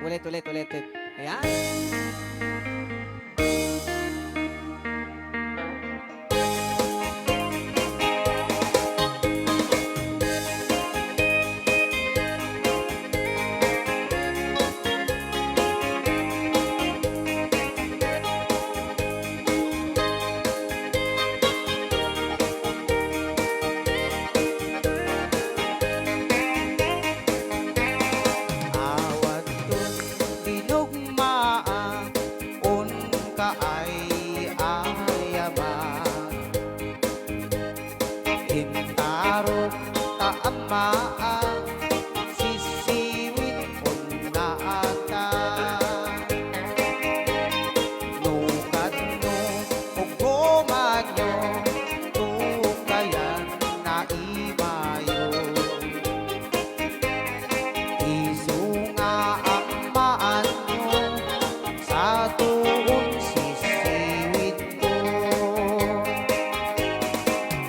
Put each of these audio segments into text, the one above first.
Ulit, ulit, ulit. Ayan. Awat tun dinugmaa un kaay ayama Hintarok taamaa sisiwit un naata Nukat no ugomanyo tukayan naimayo Isunga ang maanyo sa tuon sisiwit ko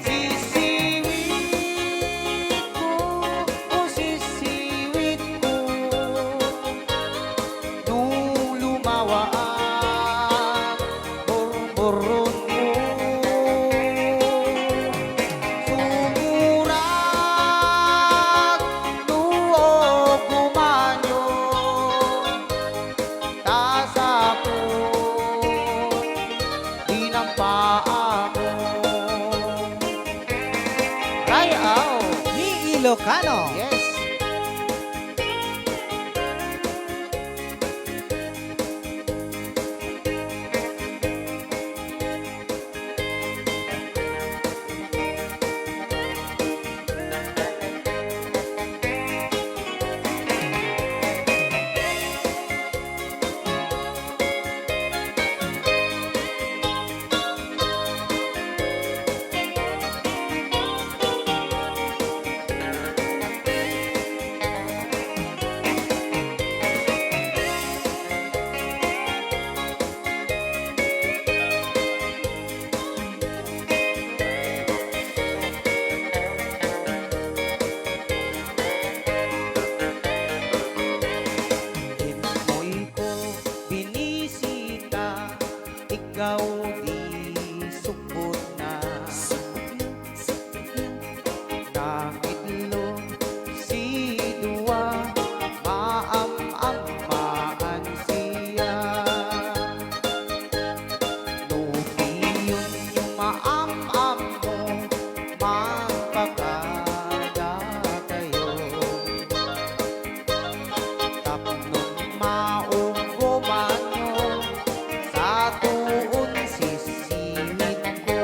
Sisiwit ko, o sisiwit ko Nung lumawaan, burburon mo Sumurat, luog gumanyo Tasako, dinampaa mo Rayaw! Ni Ilocano. Yes! Himoy ko binisita, ikaw di supot na Nakidlo si Dua, maam-amaan siya Nubiyon yung maam-am mo, magpakada kayo Tapnon maong gumanyo sa tuon sisiwit ko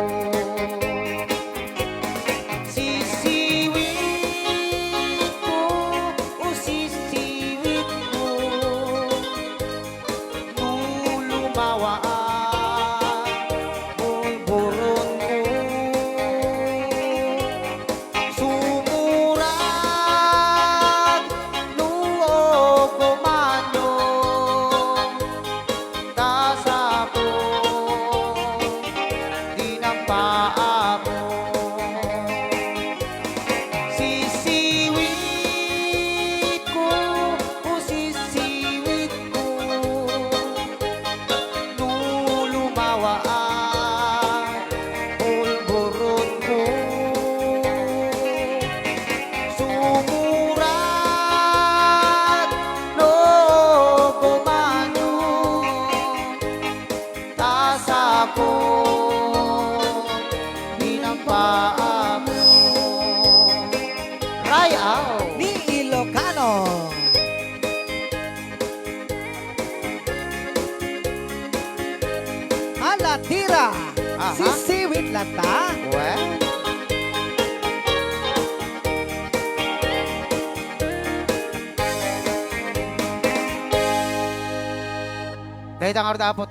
Sisiwit ko, o sisiwit ko Nung lumawaan, bulburon ko Sumurat, luog gumanyo Tasako, dinampaa mo Sisiwit ko, o sisiwit ko Nung lumawaan, bulburon ko Sumurat, luog gumanyo Tasako, dinampaa mo Rayaw! Ni Ilocano. Alatira. Aha. Sisiwit lata. Well, dahil ang dapat